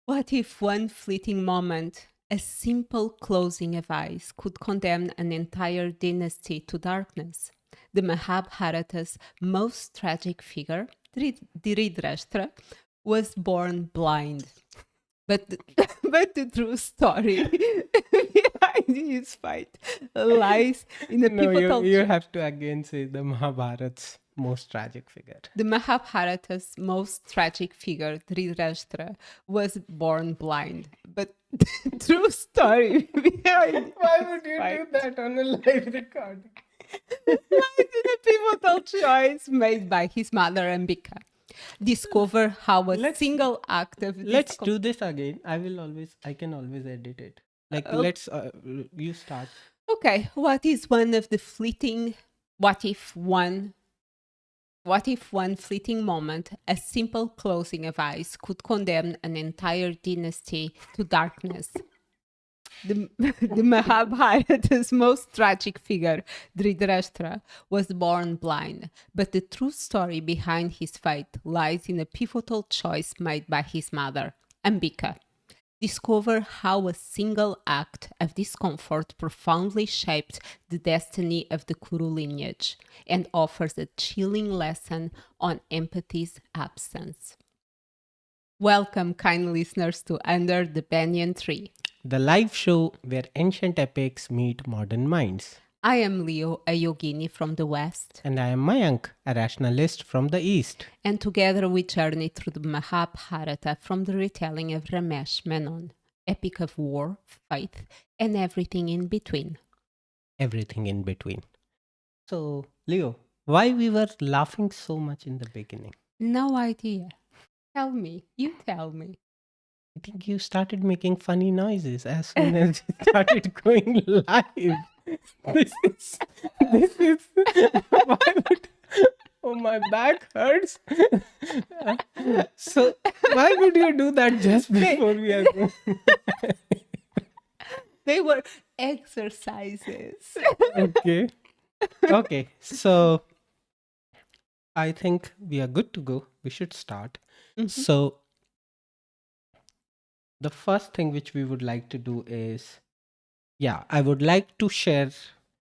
What if one fleeting moment, a simple closing of eyes, could condemn an entire dynasty to darkness? The Mahabharata's most tragic figure, Dhritrastra, was born blind. But the, but the true story behind his fight lies in a No, you pivotal. you have to again say the Mahabharat's most tragic figure. The Mahabharata's most tragic figure, Dhritrashtra, was born blind. But the true story behind Why his would you fight do that on a live recording? lies in a pivotal choice made by his mother Ambika. Discover how a Let's- single act of Let's do this again. I can always edit it. Like, Uh, you start. Okay, what is one of the fleeting what if one fleeting moment, a simple closing of eyes, could condemn an entire dynasty to darkness? The Mahabharata's most tragic figure, Dhritrashtra, was born blind, but the true story behind his fate lies in a pivotal choice made by his mother, Ambika. Discover how a single act of discomfort profoundly shaped the destiny of the Kuru lineage and offers a chilling lesson on empathy's absence. Welcome, kind listeners, to Under the Banyan Tree. The live show where ancient epics meet modern minds. I am Leo, a yogini from the West, And I am Mayank, a rationalist from the East. and together we journey through the Mahabharata from the retelling of Ramesh, Menon, epic of war, faith, and everything in between. Everything in between. So, Leo, why we were laughing so much in the beginning? No idea. Tell me. You tell me. I think you started making funny noises as soon as you started going live. This is why would, oh, my back hurts. So why would you do that just before we are going? They were exercises. Okay. Okay. So I think we are good to go. We should start. Mhm. So the first thing which we would like to do is, I would like to share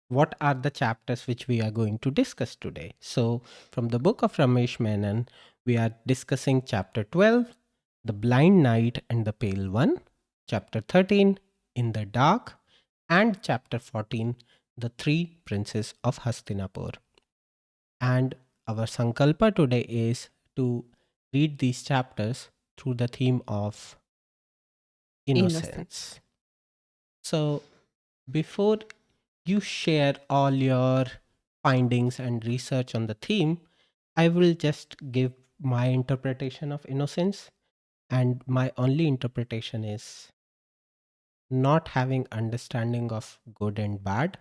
what are the chapters which we are going to discuss today. So from the book of Ramesh Menon, we are discussing chapter 12, The Blind Knight and the Pale One, chapter 13, In the Dark, and chapter 14, The Three Princes of Hastinapur. And our sankalpa today is to read these chapters through the theme of innocence. So before you share all your findings and research on the theme, I will just give my interpretation of innocence. And my only interpretation is not having understanding of good and bad,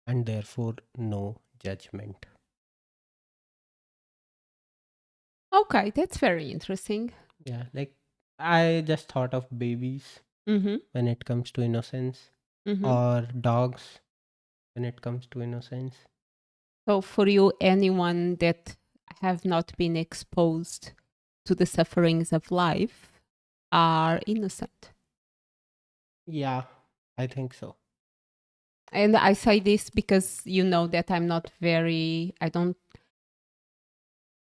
and therefore no judgment. Okay, that's very interesting. Yeah, like I just thought of babies Mm-hmm. when it comes to innocence, Mm-hmm. or dogs when it comes to innocence. So for you, anyone that have not been exposed to the sufferings of life are innocent. Yeah, I think so. And I say this because you know that I'm not very,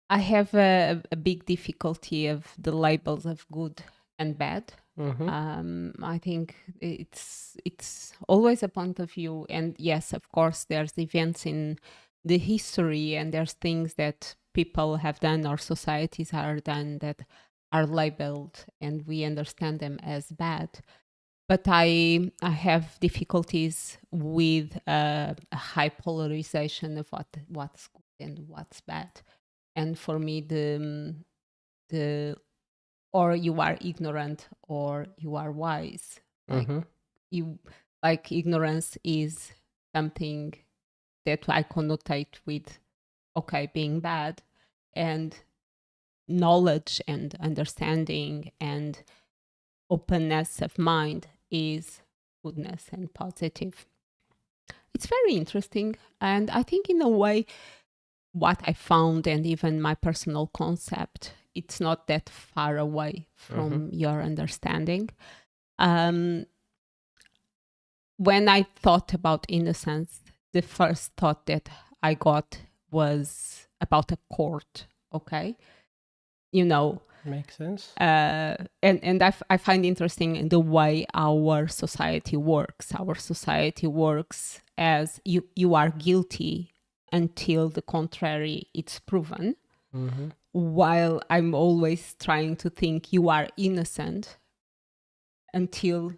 I have a big difficulty of the labels of good and bad. I think it's always a point of view, and yes, of course, there's events in the history, and there's things that people have done or societies are done that are labeled, and we understand them as bad. But I have difficulties with a high polarization of what's good and what's bad, and for me the or you are ignorant or you are wise. Like ignorance is something that I connotate with being bad, and knowledge and understanding and openness of mind is goodness and positive. It's very interesting, and I think in a way what I found and even my personal concept it's not that far away from your understanding. When I thought about innocence, the first thought that I got was about a court. Okay, Makes sense. and I find interesting the way our society works. Our society works as you are guilty until the contrary it's proven, while I'm always trying to think you are innocent until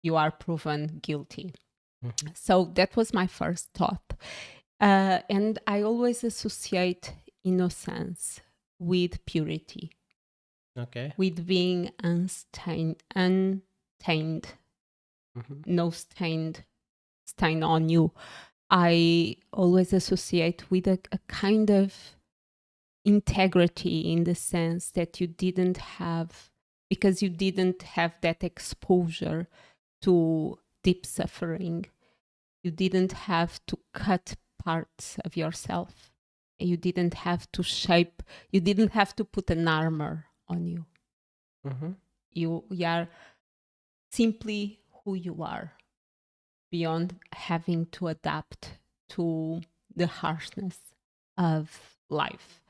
you are proven guilty. So that was my first thought. And I always associate innocence with purity. Okay. With being untainted, no stain on you. I always associate with a kind of integrity, in the sense that you didn't have, because you didn't have that exposure to deep suffering. You didn't have to cut parts of yourself. You didn't have to shape, you didn't have to put an armor on you. You are simply who you are, beyond having to adapt to the harshness of life.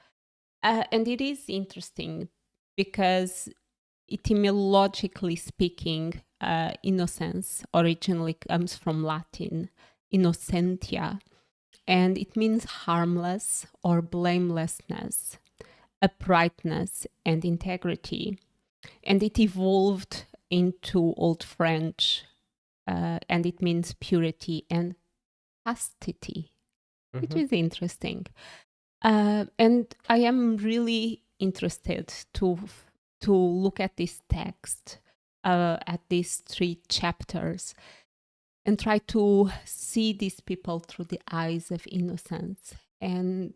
And it is interesting because etymologically speaking, innocence originally comes from Latin, innocentia, and it means harmless or blamelessness, uprightness and integrity. And it evolved into Old French, and it means purity and chastity, which is interesting. And I am really interested to look at this text, at these 3 chapters, and try to see these people through the eyes of innocence and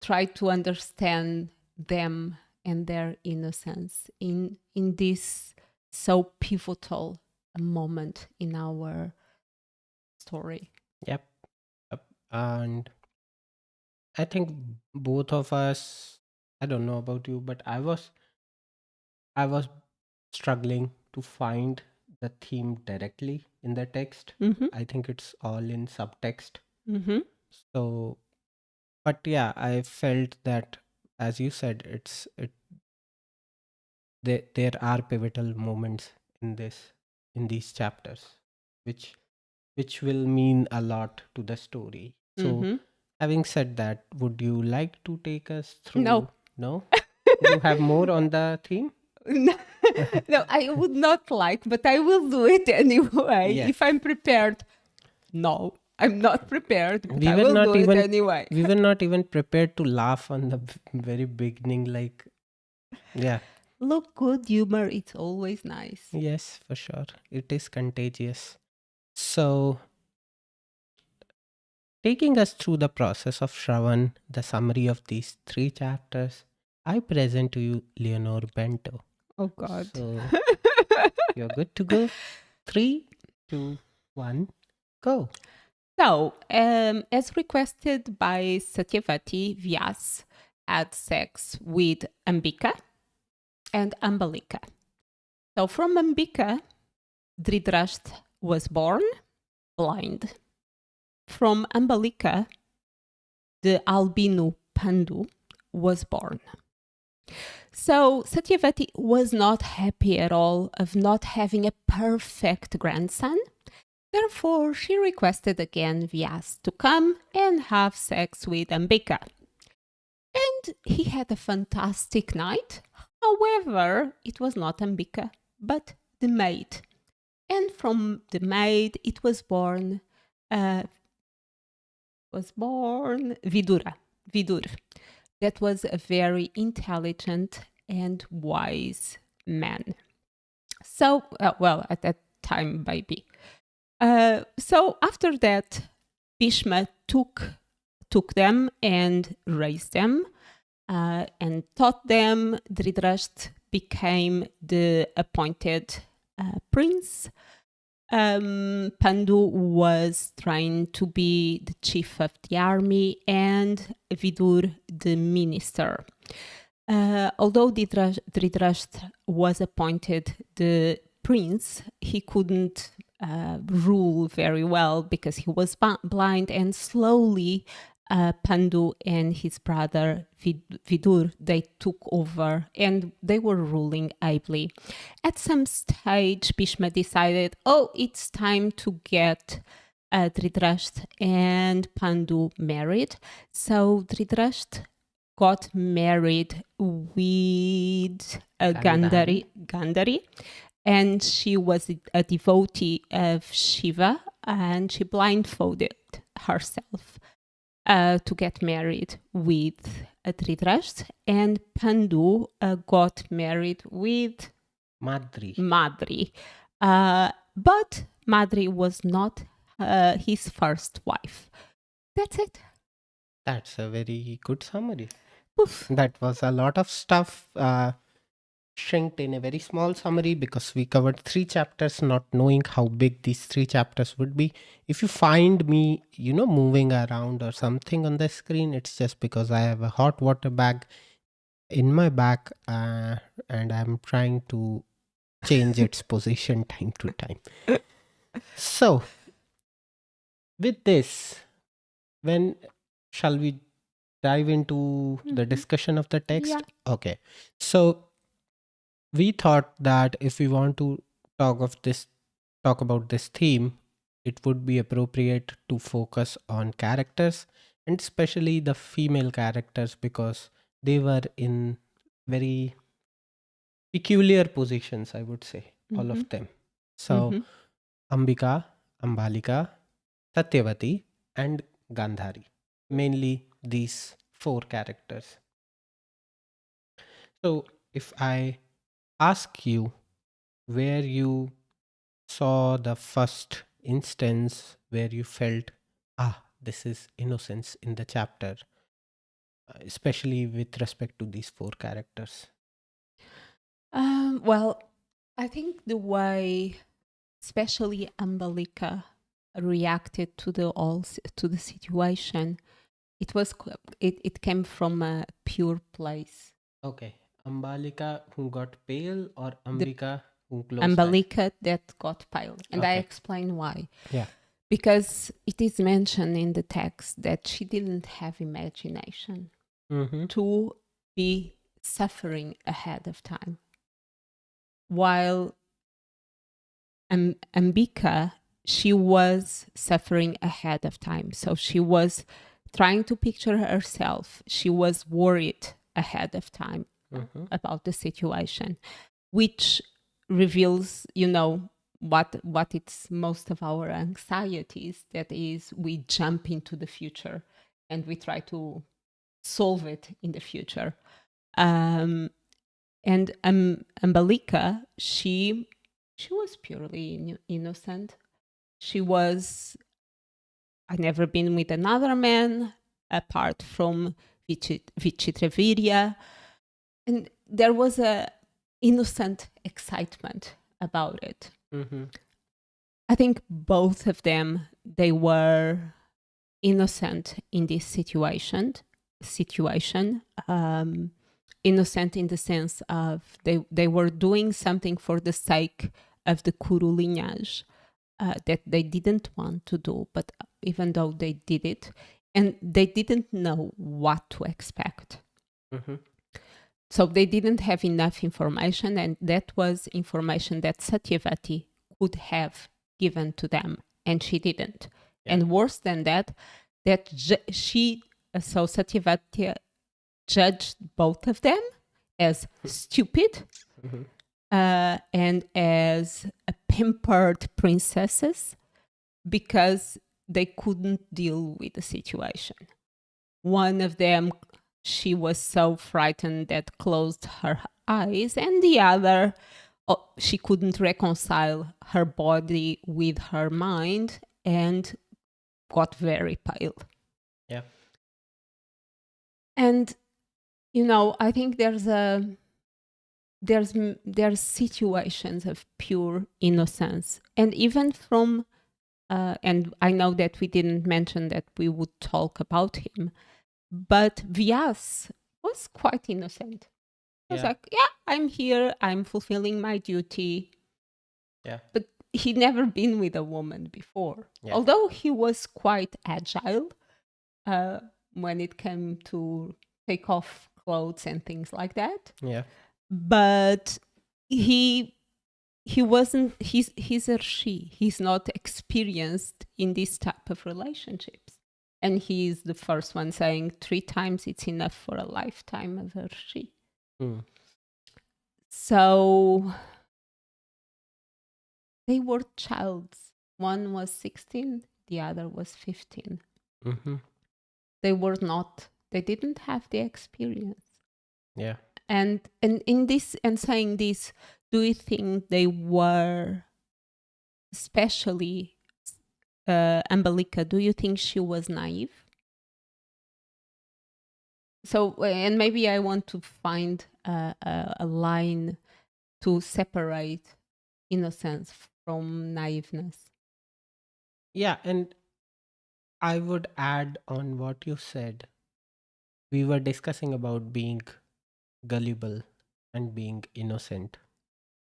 try to understand them and their innocence in this so pivotal moment in our story. Yep. And I think both of us, I don't know about you, but I was struggling to find the theme directly in the text. I think it's all in subtext. So, but yeah, I felt that, as you said, there are pivotal moments in these chapters, which will mean a lot to the story. So, having said that, would you like to take us through? No? You have more on the theme? No, I would not like, but I will do it anyway. Yes. If I'm prepared. No, I'm not prepared, but We I were will not do even- it anyway. We were not even prepared to laugh on the very beginning, like, yeah. Look, good humor, it's always nice. Yes, for sure. It is contagious. So, taking us through the process of Shravan, the summary of these 3 chapters, I present to you Leonor Bento. Oh, God. So, you're good to go. 3, 2, 1, go. So, as requested by Satyavati, Vyas had sex with Ambika and Ambalika. So, from Ambika, Dhritrastra was born blind. From Ambalika, the albino Pandu was born. So Satyavati was not happy at all of not having a perfect grandson. Therefore, she requested again Vyas to come and have sex with Ambika. And he had a fantastic night. However, it was not Ambika, but the maid. And from the maid, it was born Vidura. That was a very intelligent and wise man. So, at that time, baby. So after that, Bhishma took them and raised them and taught them. Dhritrastra became the appointed prince. Pandu was trying to be the chief of the army, and Vidura the minister. Although Dhritrastra was appointed the prince, he couldn't rule very well because he was blind, and slowly Pandu and his brother Vidur, they took over and they were ruling ably. At some stage, Bhishma decided, oh, it's time to get Dhritrastra and Pandu married. So Dhritrastra got married with Gandhari, and she was a devotee of Shiva, and she blindfolded herself to get married with Dhritrashtra, and Pandu got married with Madri. But Madri was not his first wife. That's it. That's a very good summary. Poof. That was a lot of stuff shrinked in a very small summary because we covered 3 chapters, not knowing how big these 3 chapters would be. If you find me, moving around or something on the screen, it's just because I have a hot water bag in my back and I'm trying to change its position time to time. So, with this, when shall we dive into the discussion of the text? Yeah. Okay. So we thought that if we want to talk about this theme, it would be appropriate to focus on characters, and especially the female characters, because they were in very peculiar positions, I would say, all of them. So Ambika, Ambalika, Satyavati, and Gandhari. Mainly these 4 characters. So if I ask you where you saw the first instance where you felt, this is innocence in the chapter, especially with respect to these 4 characters. Well, I think the way, especially Ambalika, reacted to the situation, it came from a pure place. Okay, Ambalika who got pale, or Ambika who closed Ambalika that got pale, and I Okay. explain why. Yeah. Because it is mentioned in the text that she didn't have imagination to be suffering ahead of time. While Ambika, she was suffering ahead of time. So she was trying to picture herself. She was worried ahead of time about the situation, which reveals, what it's most of our anxieties. That is, we jump into the future and we try to solve it in the future. And Ambalika, she was purely innocent. She was, I'd never been with another man apart from Vichitravirya. And there was a innocent excitement about it. I think both of them, they were innocent in this situation. Innocent in the sense of they were doing something for the sake of the Kuru lineage that they didn't want to do, but even though they did it, and they didn't know what to expect. So they didn't have enough information, and that was information that Satyavati could have given to them, and she didn't. Yeah. And worse than that, so Satyavati judged both of them as stupid and as pampered princesses because they couldn't deal with the situation. One of them, she was so frightened that closed her eyes, and the other, she couldn't reconcile her body with her mind and got very pale. Yeah. And I think there's situations of pure innocence, and even from and I know that we didn't mention that we would talk about him, but Vyasa was quite innocent. He was Yeah. like, yeah, I'm here. I'm fulfilling my duty. Yeah. But he'd never been with a woman before. Yeah. Although he was quite agile when it came to take off clothes and things like that. Yeah. But he wasn't he's a she. He's not experienced in this type of relationships. And he's the first one saying 3 times it's enough for a lifetime of a she. Mm. So they were childs. One was 16, the other was 15. Mm-hmm. They didn't have the experience. Yeah. And in this, and saying this, do you think they were, especially Ambalica, do you think she was naive? So, and maybe I want to find a line to separate innocence from naiveness. Yeah. And I would add on what you said. We were discussing about being gullible and being innocent.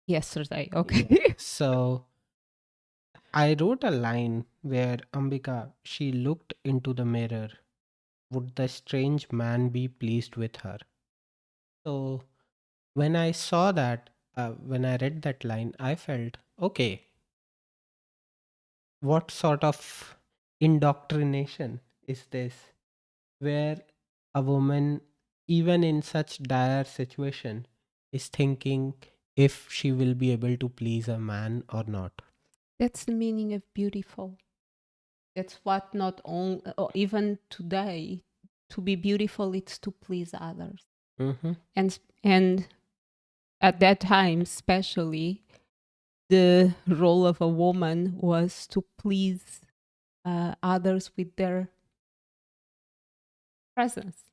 Yesterday, okay. Yeah. So I wrote a line where Ambika, she looked into the mirror. Would the strange man be pleased with her? So when I saw that, when I read that line, I felt, okay, what sort of indoctrination is this? Where a woman, even in such dire situation, is thinking if she will be able to please a man or not. That's the meaning of beautiful. That's what not only, or even today, to be beautiful, it's to please others. Mm-hmm. And at that time, especially, the role of a woman was to please others with their presence.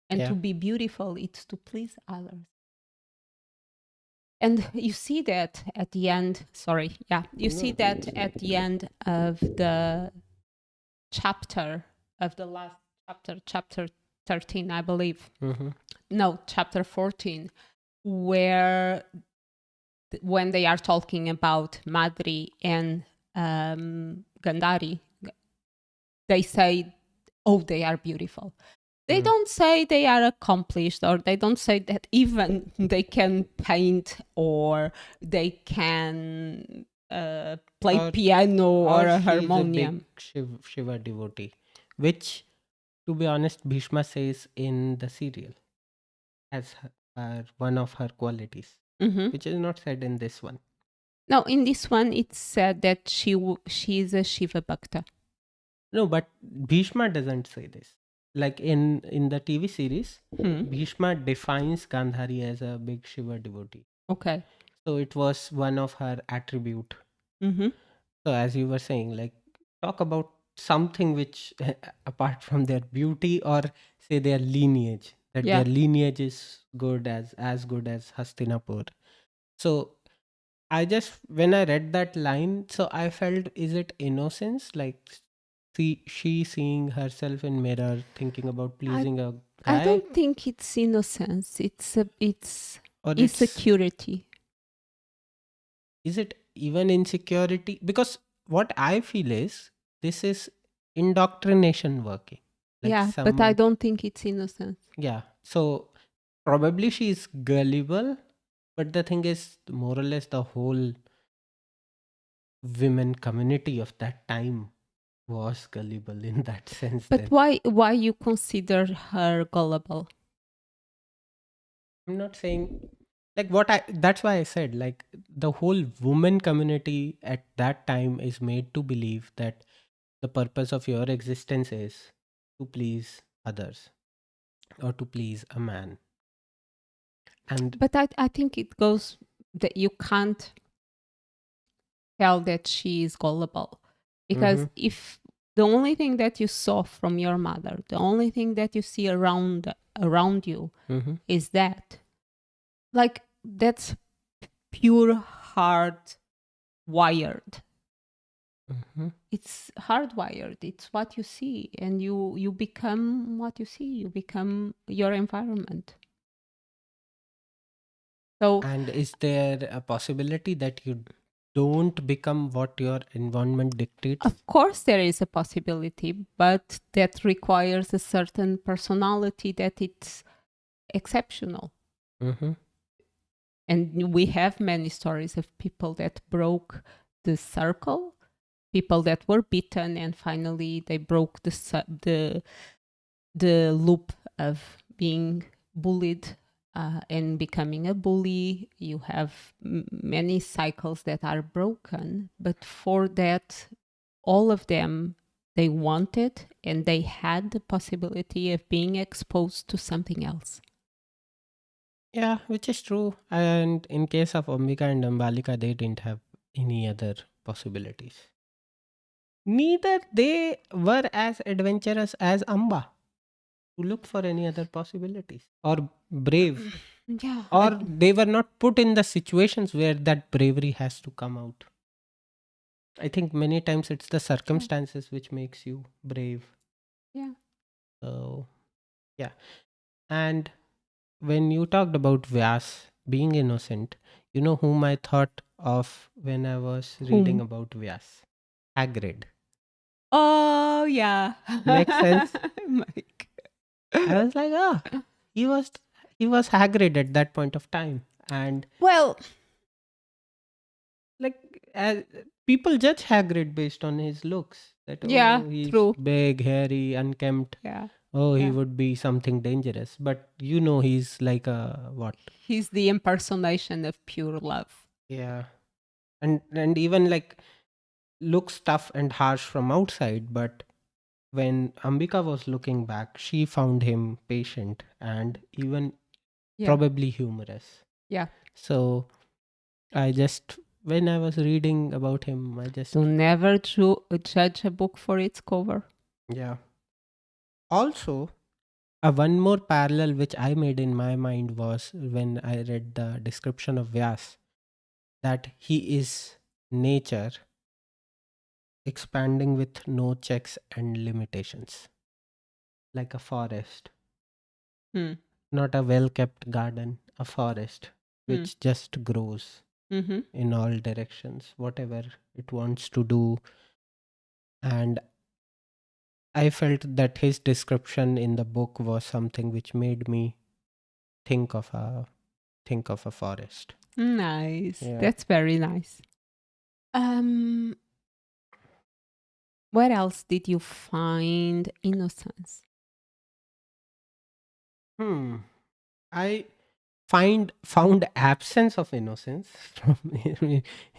And Yeah. to be beautiful, it's to please others. And you see that at the end, you see that at the end of the chapter, of the last chapter, chapter 13, I believe. Mm-hmm. No, chapter 14, where when they are talking about Madri and Gandhari, they say, oh, they are beautiful. They don't say they are accomplished, or they don't say that even they can paint or they can play Or piano or a she's a big harmonium. Shiva devotee, which, to be honest, Bhishma says in the serial as one of her qualities, Mhm. which is not said in this one. No, in this one, it's said that she is a Shiva Bhakta. No, but Bhishma doesn't say this. Like in the TV series, Bhishma defines Gandhari as a big Shiva devotee. Okay. So it was one of her attribute. Mm-hmm. So as you were saying, like talk about something which apart from their beauty or say their lineage, that Yeah. their lineage is good as Hastinapur. So I just when I read that line, so I felt, is it innocence? Like she seeing herself in mirror, thinking about pleasing a I guy, don't think it's innocence. It's or it's insecurity. is it even insecurity? Because what I feel is this is indoctrination working. Like Yeah, but I someone, don't think it's innocence. yeah. So probably she's gullible, but the thing is, more or less, the whole women community of that time was gullible in that sense. But Then why you consider her gullible? I'm not saying like what I. That's why I said like the whole woman community at that time is made to believe that the purpose of your existence is to please others or to please a man. And But I think it goes that you can't tell that she is gullible, because Mhm, if the only thing that you saw from your mother, the only thing that you see around you mhm, is that, like, that's pure hard wired. mhm. It's hardwired. It's what you see, and you become what you see. You become your environment. So, And is there a possibility that you don't become what your environment dictates? of course, there is a possibility, but that requires a certain personality that it's exceptional. Mm-hmm. And we have many stories of people that broke the circle, people that were beaten, and finally they broke the loop of being bullied and becoming a bully. You have many cycles that are broken, but for that, all of them, they wanted and they had the possibility of being exposed to something else. Yeah, which is true. And in case of Ambika and Ambalika, they didn't have any other possibilities. Neither they were as adventurous as Amba, who looked for any other possibilities, or brave, Yeah. or they were not put in the situations where that bravery has to come out. I think many times it's the circumstances which makes you brave. Yeah. So yeah. And when you talked about Vyas being innocent, you know whom I thought of when I was reading Whom? about Vyas? Hagrid. Oh, yeah. Makes sense. Mike. I was like, oh, he was he was Hagrid at that point of time, and Well, like as people judge Hagrid based on his looks. That yeah, oh, he's true. big, hairy, unkempt. Yeah. Oh, he Yeah. would be something dangerous. But you know, he's like a what? He's the impersonation of pure love. Yeah, and even like looks tough and harsh from outside, but when Ambika was looking back, she found him patient and even Yeah. probably humorous. Yeah. So I just, when I was reading about him, I just, So never judge a book for its cover. yeah. Also, one more parallel which I made in my mind was when I read the description of Vyas, that he is nature expanding with no checks and limitations, like a forest. Hmm. Not a well kept garden, a forest Hmm. which just grows Mm-hmm. in all directions, whatever it wants to do. And I felt that his description in the book was something which made me think of a forest. Nice. Yeah. That's very nice. Um, where else did you find innocence? Hmm. I found absence of innocence from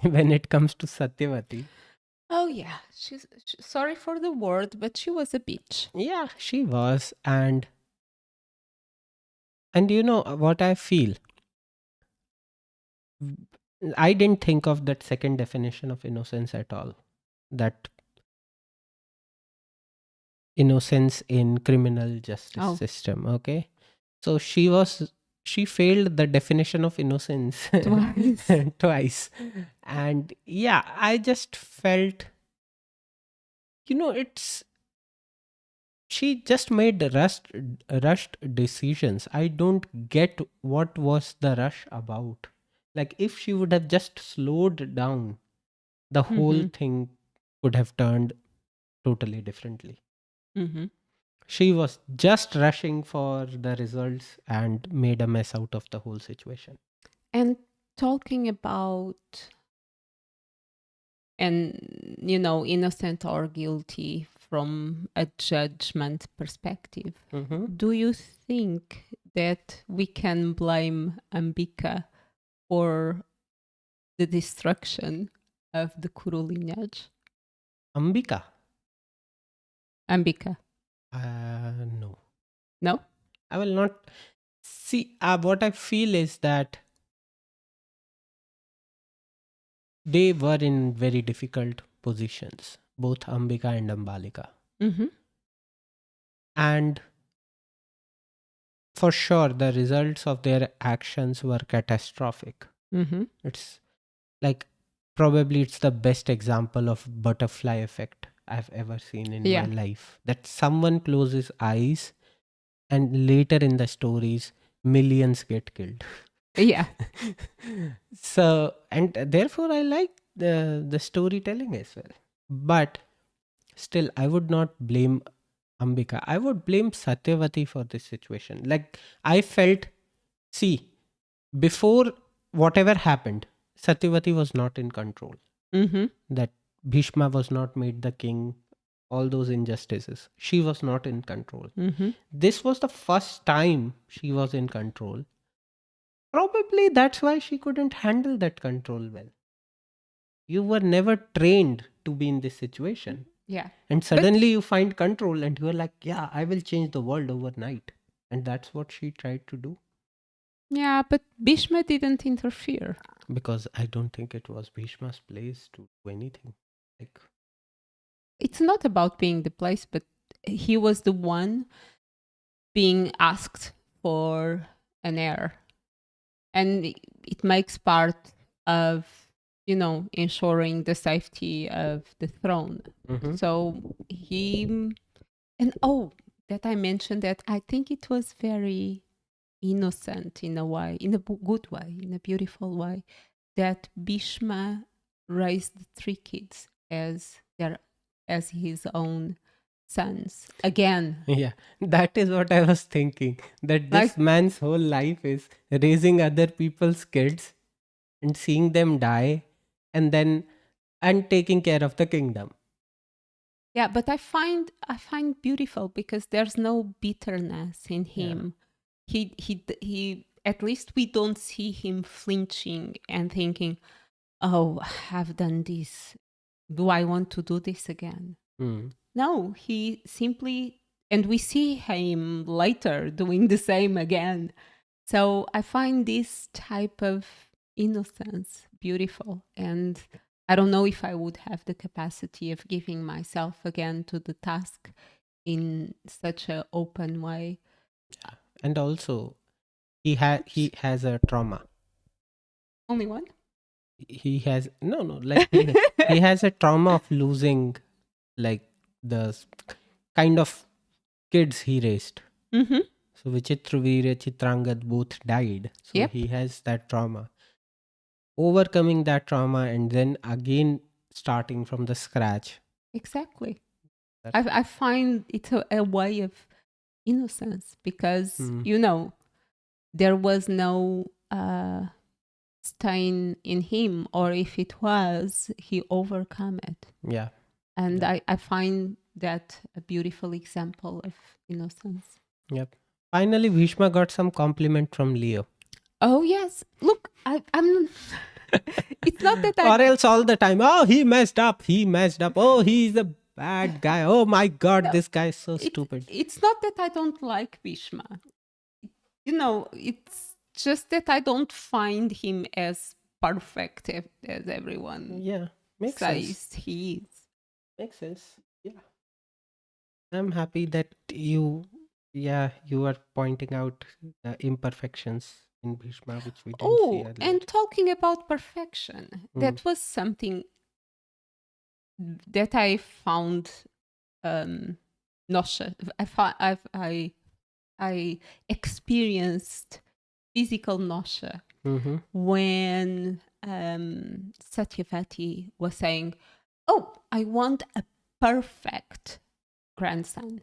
when it comes to Satyavati. Oh yeah, sorry for the word, but she was a bitch. Yeah, she was, and you know what I feel. I didn't think of that second definition of innocence at all. That innocence in criminal justice Oh, system. Okay, so she failed the definition of innocence twice. twice, and yeah, I just felt, you know, it's she just made rushed decisions. I don't get what was the rush about. Like if she would have just slowed down, the whole Mm-hmm. thing could have turned totally differently. Mm-hmm. She was just rushing for the results and made a mess out of the whole situation. And talking about, and innocent or guilty from a judgment perspective, Mm-hmm. do you think that we can blame Ambika for the destruction of the Kuru lineage? Ambika? Ambika? No. No? I will not. See, what I feel is that they were in very difficult positions, both Ambika and Ambalika. Mm-hmm. And for sure, the results of their actions were catastrophic. Mm-hmm. It's like probably it's the best example of butterfly effect I've ever seen in my Yeah. life. That someone closes eyes and later in the stories, millions get killed. Yeah. So, and therefore, I like the storytelling as well. But still, I would not blame Ambika. I would blame Satyavati for this situation. Like, I felt, see, before whatever happened, Satyavati was not in control. Mm-hmm. That Bhishma was not made the king, all those injustices. She was not in control. Mm-hmm. This was the first time she was in control. Probably that's why she couldn't handle that control well. You were never trained to be in this situation. Yeah. And But suddenly you find control and you're like, yeah, I will change the world overnight. And that's what she tried to do. yeah, but Bhishma didn't interfere. Because I don't think it was Bhishma's place to do anything. Like, It's not about being the place, but he was the one being asked for an heir. And it makes part of, ensuring the safety of the throne. mhm. So he, and oh, that I mentioned that I think it was very innocent in a way, in a good way, in a beautiful way, that Bhishma raised three kids as his own sons. Again, Yeah, that is what I was thinking. That like, this man's whole life is raising other people's kids and seeing them die and taking care of the kingdom. yeah, but I find beautiful because there's no bitterness in Yeah. him. He at least we don't see him flinching and thinking, "Oh, I've done this. Do I want to do this again?" Hmm. No, he simply, and we see him later doing the same again. So I find this type of innocence beautiful. And I don't know if I would have the capacity of giving myself again to the task in such an open way. And also, he has a trauma. Only one? He has no like he has a trauma of losing like the kind of kids he raised. Mm-hmm. So Vichitravira, Chitrangad both died. So Yep, he has that trauma. Overcoming that trauma and then again starting from the scratch. exactly. That's I find it a way of innocence because, Hmm. there was no stain in him, or if it was, he overcome it. Yeah. And Yeah. I find that a beautiful example of innocence. Yep. Finally, Bhishma got some compliment from Leo. Oh yes, look, I'm. It's not that Or I. else all the time, oh, he messed up. He messed up. Oh, he's a bad guy. Oh my God, No, this guy is so it's stupid. it's not that I don't like Bhishma. It's just that I don't find him as perfect as everyone Yeah, makes sense. says he is. Makes sense. Yeah. I'm happy that you are pointing out the imperfections in Bhishma, which we didn't see Oh, earlier. and talking about perfection, Hmm. that was something that I found nausea. I experienced physical nausea Mm-hmm. when Satyavati was saying, "Oh, I want a perfect grandson,"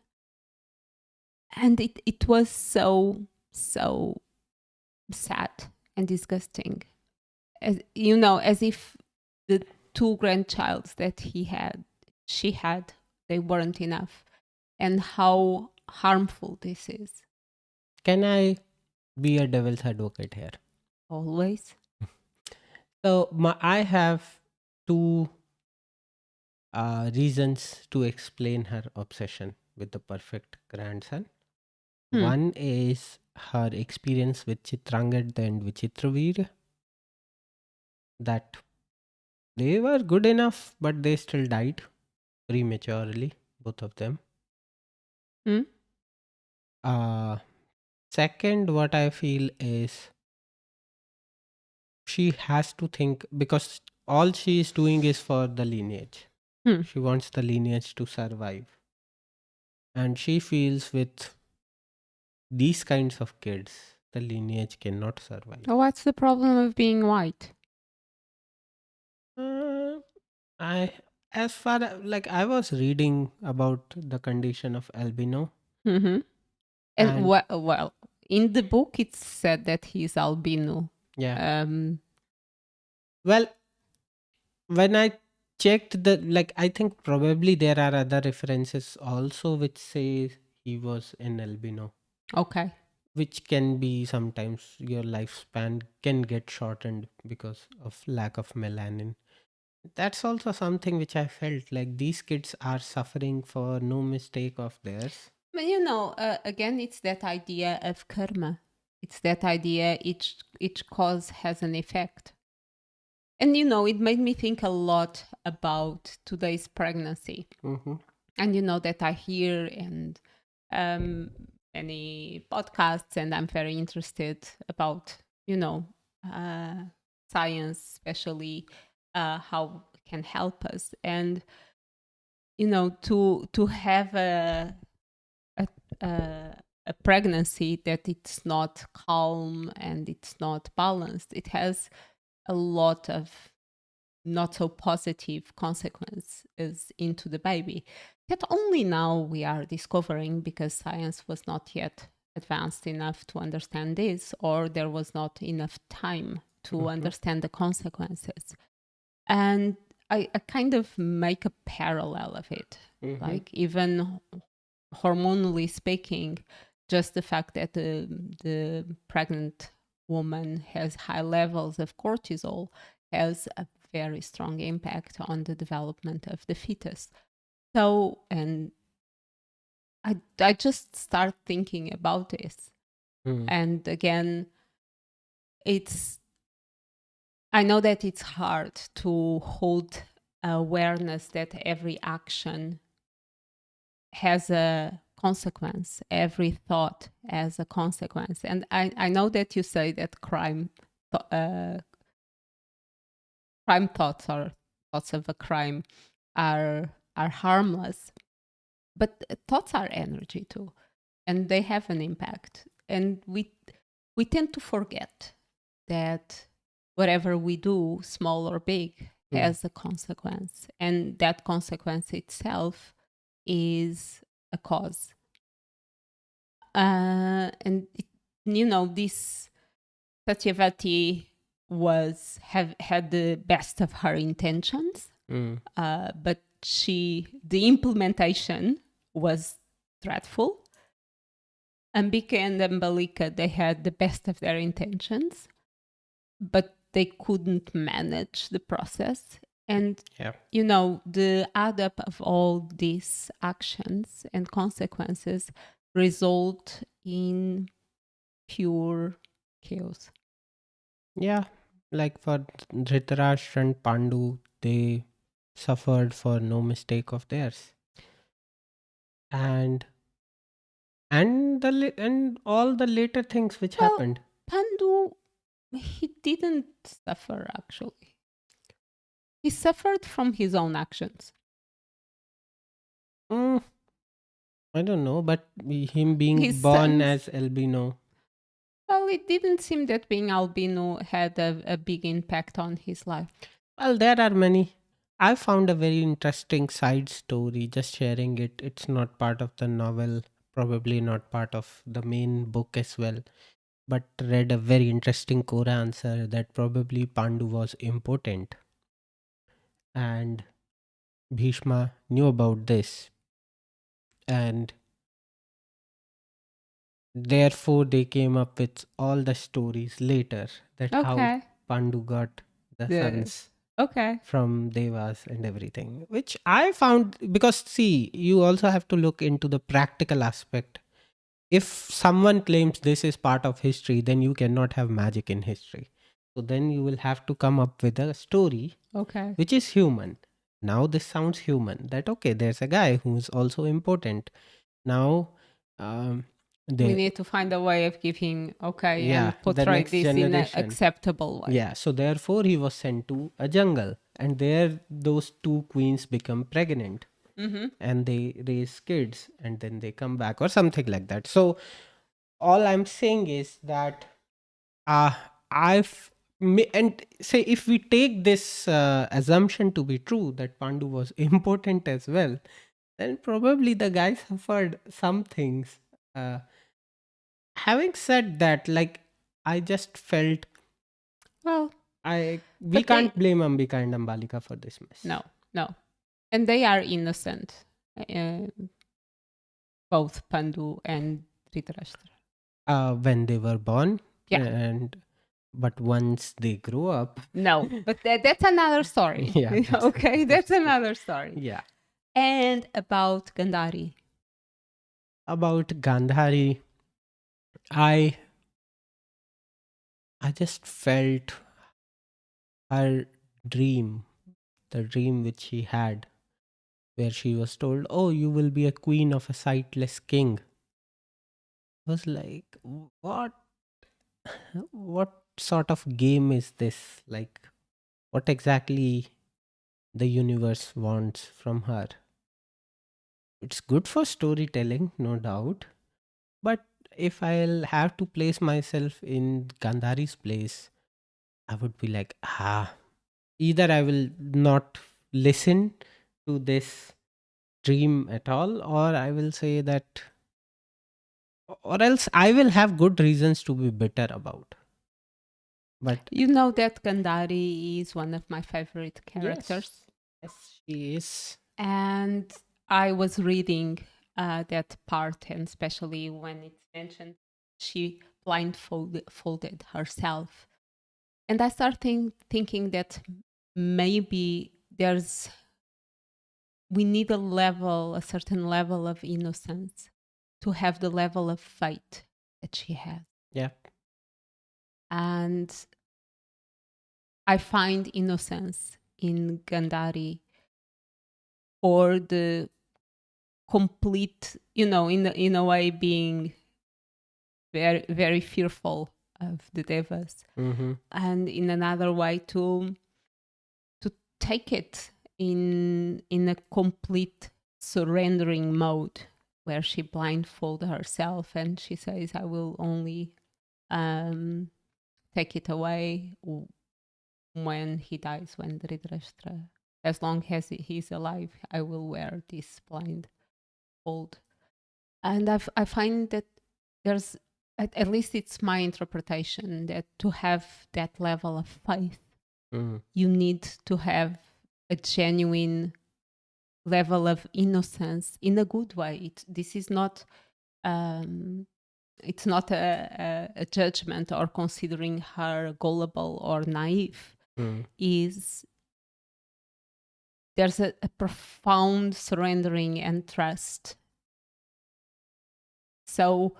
and it was so sad and disgusting, as if the two grandchilds that she had, they weren't enough, and how harmful this is. Can I be a devil's advocate here? Always. So I have two reasons to explain her obsession with the perfect grandson. Hmm. One is her experience with Chitrangad and Vichitravir, that they were good enough, but they still died prematurely, both of them. Hmm? Uh, Second, what I feel is she has to think, because all she is doing is for the lineage. Hmm. She wants the lineage to survive. And she feels with these kinds of kids the lineage cannot survive. What's the problem of being white? Uh, I, as far like I was reading about the condition of albino, Mm-hmm. And and well, in the book it's said that he's albino. yeah, Um, well, when I checked the like, I think probably there are other references also which say he was an albino, okay. which can be sometimes your lifespan can get shortened because of lack of melanin. That's also something which I felt like these kids are suffering for no mistake of theirs. But you know, again, it's that idea of karma. It's that idea each cause has an effect. And you know, it made me think a lot about today's pregnancy. Mm-hmm. And you know that I hear and many podcasts, and I'm very interested about you know science, especially how it can help us. And you know, to have a, a pregnancy that it's not calm and it's not balanced, it has a lot of not so positive consequences into the baby that only now we are discovering because science was not yet advanced enough to understand this, or there was not enough time to understand the consequences. And I kind of make a parallel of it. Like, even hormonally speaking, just the fact that the pregnant woman has high levels of cortisol has a very strong impact on the development of the fetus. So, and I just start thinking about this. Mm. And again, I know that it's hard to hold awareness that every action has a consequence, every thought has a consequence. And I know that you say that crime thoughts or thoughts of a crime are harmless, but thoughts are energy too, and they have an impact. And we tend to forget that whatever we do, small or big, has a consequence, and that consequence itself is a cause. And you know, this Satyavati had the best of her intentions, but the implementation was dreadful. Ambika and Ambalika, they had the best of their intentions, but they couldn't manage the process. And you know, the add up of all these actions and consequences result in pure chaos. Yeah, like for Dhritrastra and Pandu, they suffered for no mistake of theirs, and and all the later things which Well, happened. Pandu, he didn't suffer actually. He suffered from his own actions. Mm, I don't know, but him being His born sons, as albino. well, it didn't seem that being albino had a big impact on his life. Well, there are many. I found a very interesting side story, just sharing it. It's not part of the novel, probably not part of the main book as well, but read a very interesting core answer that probably Pandu was impotent. And Bhishma knew about this. And therefore, they came up with all the stories later that how Okay. Pandu got the The sons okay. from Devas and everything, which I found, because see, you also have to look into the practical aspect. If someone claims this is part of history, then you cannot have magic in history. So then you will have to come up with a story Okay. which is human. Now this sounds human, that okay, there's a guy who's also important. Now um, We the need to find a way of giving yeah, and the portray next this in an generation. acceptable way. Yeah, so therefore he was sent to a jungle, and there those two queens become pregnant, and they raise kids, and then they come back or something like that. So all I'm saying is that uh, and say if we take this assumption to be true that Pandu was important as well, then probably the guy suffered some things. Uh, Having said that, like I just felt Well, we but they can't blame Ambika and Ambalika for this mess. no, no, and they are innocent, uh, both Pandu and Dhritrashtra. When they were born, Yeah. and but once they grew up, No, but that's another story. yeah, Okay, that's another story. yeah. And about Gandhari. About Gandhari, I I just felt her dream, the dream which she had, where she was told, "Oh, you will be a queen of a sightless king." Was like, what? What sort of game is this? Like, what exactly the universe wants from her? It's good for storytelling, no doubt. But if I'll have to place myself in Gandhari's place, I would be like, either I will not listen to this dream at all, or I will say that, or else I will have good reasons to be bitter about. But You know that Gandhari is one of my favorite characters. yes, she is. And I was reading that part, and especially when it's mentioned, she blindfolded herself. And I started thinking that maybe we need a certain level of innocence to have the level of faith that she has. Yeah. And I find innocence in Gandhari, or the complete, in a way, being very, very fearful of the devas, Mm-hmm. and in another way to take it in a complete surrendering mode, where she blindfolds herself and she says, I will only take it away when he dies, when Dhritrashtra, as long as he's alive, I will wear this blindfold. And I find that there's, at least it's my interpretation, that to have that level of faith, you need to have a genuine level of innocence in a good way. This is not, it's not a judgment or considering her gullible or naive. Is there's a profound surrendering and trust. So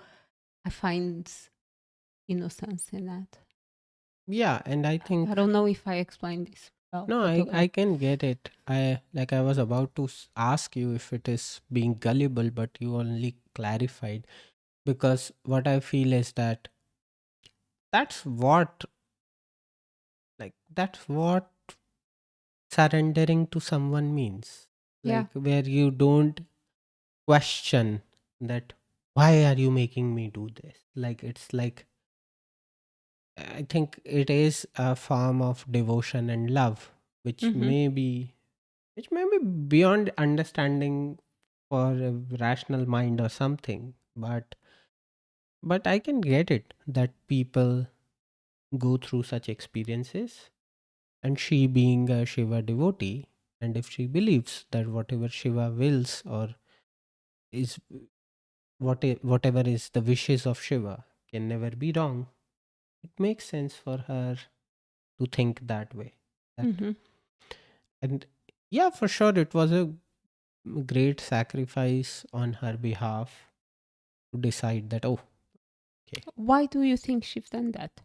I find innocence in that. Yeah, and I think I don't know if I explained this well. no, but I okay. can get it. I was about to ask you if it is being gullible, but you only clarified, because what I feel is that that's what that's what surrendering to someone means. Yeah. Like where you don't question that why are you making me do this? Like it's like I think it is a form of devotion and love, which which may be beyond understanding for a rational mind or something. But I can get it that people go through such experiences, and she being a Shiva devotee, and if she believes that whatever Shiva wills or is whatever is the wishes of Shiva can never be wrong, it makes sense for her to think that way. That and yeah, for sure, it was a great sacrifice on her behalf to decide that, oh, okay. Why do you think she's done that?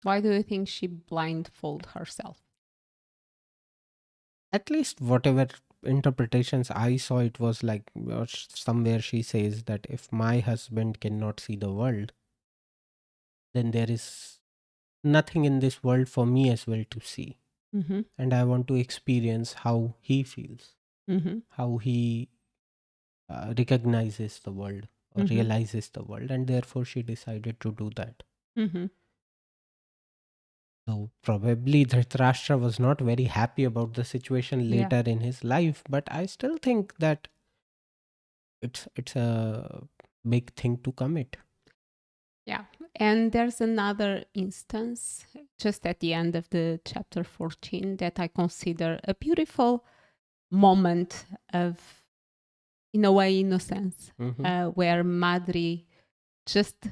Why do you think she blindfold herself? At least whatever interpretations I saw, it was like somewhere she says that if my husband cannot see the world, then there is nothing in this world for me as well to see. And I want to experience how he feels, how he recognizes the world, or Mhm. realizes the world, and therefore she decided to do that. Mhm. So probably Dhritrashtra was not very happy about the situation Yeah. later in his life, but I still think that it's a big thing to commit. Yeah. And there's another instance just at the end of the chapter 14 that I consider a beautiful moment of, in a way, innocence, Mhm. where Madri just,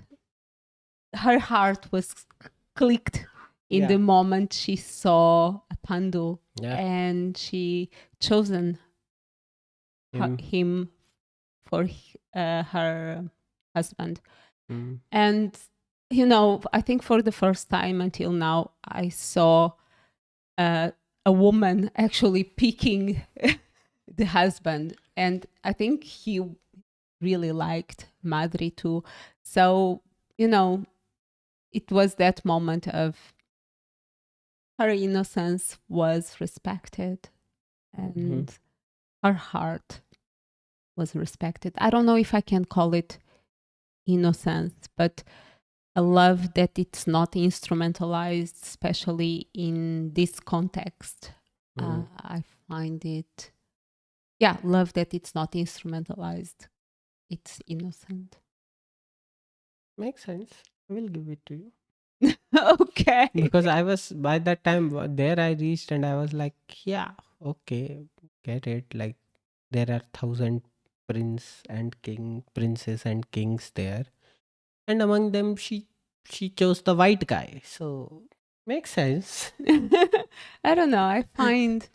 her heart was clicked in the Yeah. moment she saw Pandu Yeah. and she chosen Him. him for her husband. Mm. And, I think for the first time until now, I saw a woman actually picking the husband. And I think he really liked Madri too. So, it was that moment of her innocence was respected and her heart was respected. I don't know if I can call it innocence, but a love that it's not instrumentalized, especially in this context. I find it, love that it's not instrumentalized. It's innocent. Makes sense. I will give it to you. Okay. Because I was by that time there I reached and I was like, yeah, okay, get it. Like there are 1,000 princes and kings there, and among them she chose the white guy. So makes sense. I don't know. I find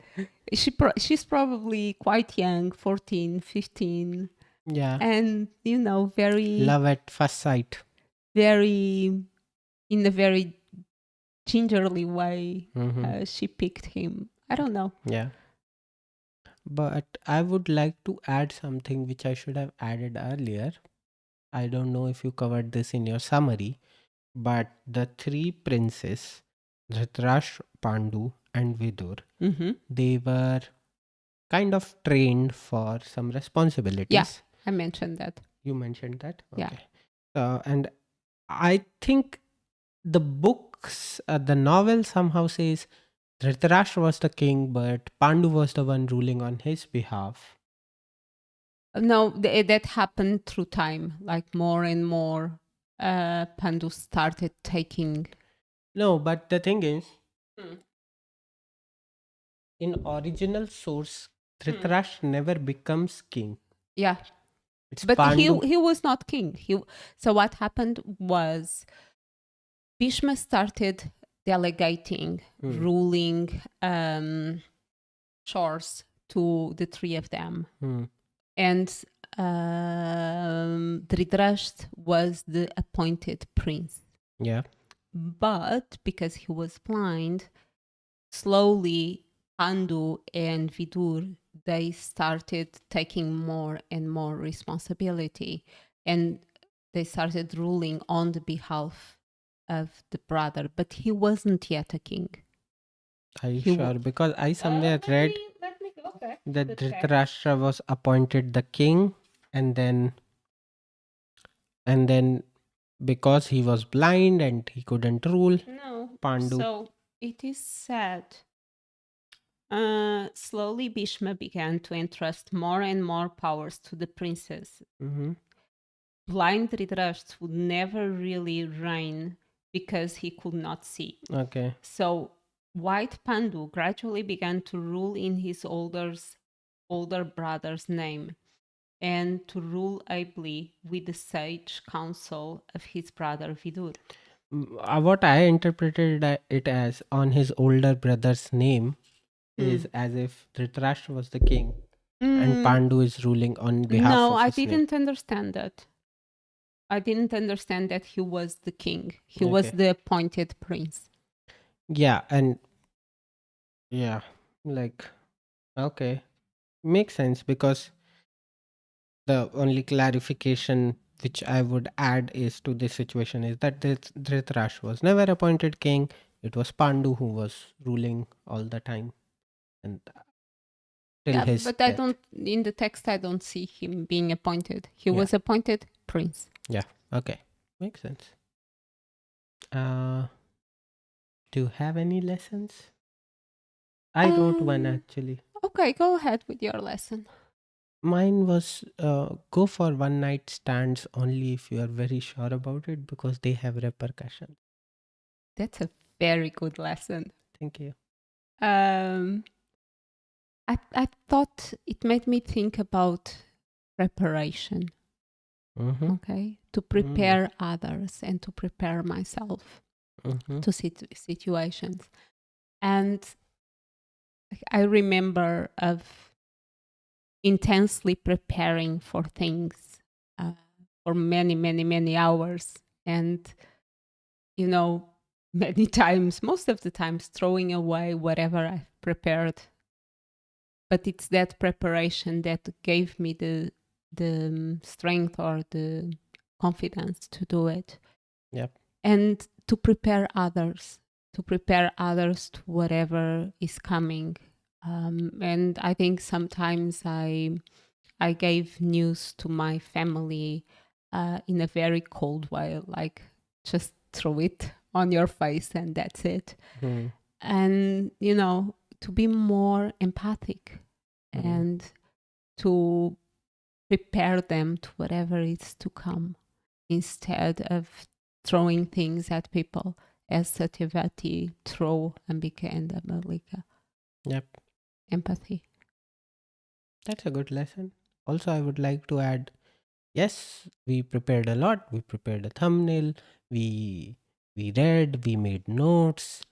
she's probably quite young, 14, 15, Yeah, and very, love at first sight. very, in a very gingerly way, Mm-hmm. she picked him. I don't know. Yeah, but I would like to add something which I should have added earlier. I don't know if you covered this in your summary, but the three princes, Dhritrashtra, Pandu, and Vidur, Mm-hmm. they were kind of trained for some Yeah, responsibilities. I mentioned that. You mentioned that? Yeah. Okay. And I think the novel somehow says Dhritarashtra was the king, but Pandu was the one ruling on his behalf. No, that happened through time. Like more and more, Pandu started taking. No, but the thing is, Hmm. in original source, Hmm. Dhritarashtra never becomes king. Yeah, It's but Pandu. he was not king. So what happened was Bhishma started delegating, ruling chores to the three of them. And Dhritrashtra was the appointed prince. Yeah. But because he was blind, slowly Pandu and Vidur, they started taking more and more responsibility, and they started ruling on the behalf of the brother, but he wasn't yet a king. Are you He sure? Because I somewhere read let me go back that to the text. Dhritarashtra was appointed the king, and then because he was blind and he couldn't rule, No. Pandu. So it is said, slowly Bhishma began to entrust more and more powers to the princes. Mm-hmm. Blind Dhritarashtra would never really reign because he could not see. Okay. So White Pandu gradually began to rule in his older brother's name and to rule ably with the sage counsel of his brother Vidur. What I interpreted it as on his older brother's name is as if Dhritarashtra was the king and Pandu is ruling on behalf No, of I his name. didn't understand that. I didn't understand that he was the king. He was Okay. the appointed prince. Yeah, and yeah, like, okay, makes sense because the only clarification which I would add is to this situation is that Dhritarashtra was never appointed king. It was Pandu who was ruling all the time and till Yeah, his but I death. don't, in the text, I don't see him being appointed. He Yeah. was appointed prince. Yeah. Okay. Makes sense. Do you have any lessons? I wrote one actually. Okay, go ahead with your lesson. Mine was go for one night stands only if you are very sure about it because they have repercussions. That's a very good lesson. Thank you. I thought it made me think about preparation. Mm-hmm. Okay, to prepare others and to prepare myself to situations. And I remember of intensely preparing for things for many, many, many hours. And, you know, many times, most of the times, throwing away whatever I've prepared. But it's that preparation that gave me the strength or the confidence to do it. Yep. And to prepare others to whatever is coming. And I think sometimes I gave news to my family in a very cold way, like just throw it on your face and that's it. And, you know, to be more empathic and to prepare them to whatever is to come instead of throwing things at people as Satyavati throw Ambika and Amalika. Yep. Empathy. That's a good lesson. Also, I would like to add, yes, we prepared a lot. We prepared a thumbnail. We read. We made notes.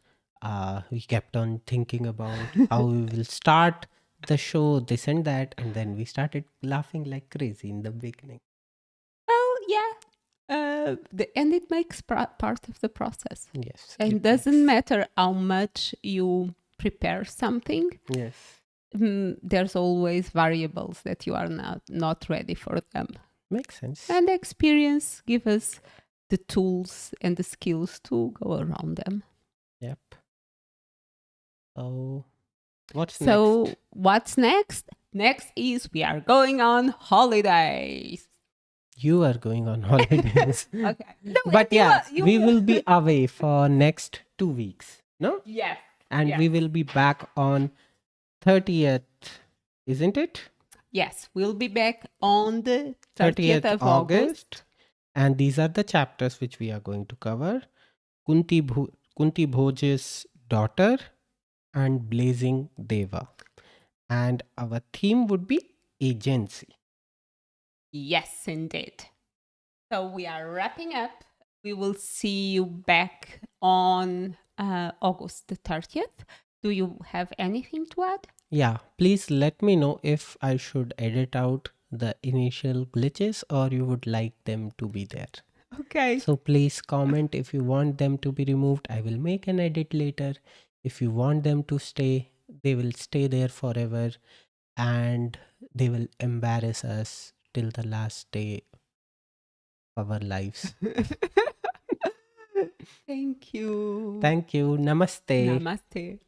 We kept on thinking about how we will start the show, this and that, and then we started laughing like crazy in the beginning. Well, yeah. And it makes part of the process. Yes. And it doesn't matter how much you prepare something. Yes. There's always variables that you are not ready for them. Makes sense. And experience give us the tools and the skills to go around them. Yep. So, what's So next? what's next? Next is we are going on holidays. You are going on holidays. Okay. No, But yeah, we will be away for next 2 weeks. No? Yes. And we will be back on 30th, isn't it? Yes, we'll be back on the 30th of August. And these are the chapters which we are going to cover. Kunti Bhoj's daughter and Blazing Deva. And our theme would be agency. Yes, indeed. So we are wrapping up. We will see you back on August the 30th. Do you have anything to add? Yeah, please let me know if I should edit out the initial glitches or you would like them to be there. Okay. So please comment if you want them to be removed. I will make an edit later. If you want them to stay, they will stay there forever and they will embarrass us till the last day of our lives. Thank you. Thank you. Namaste. Namaste.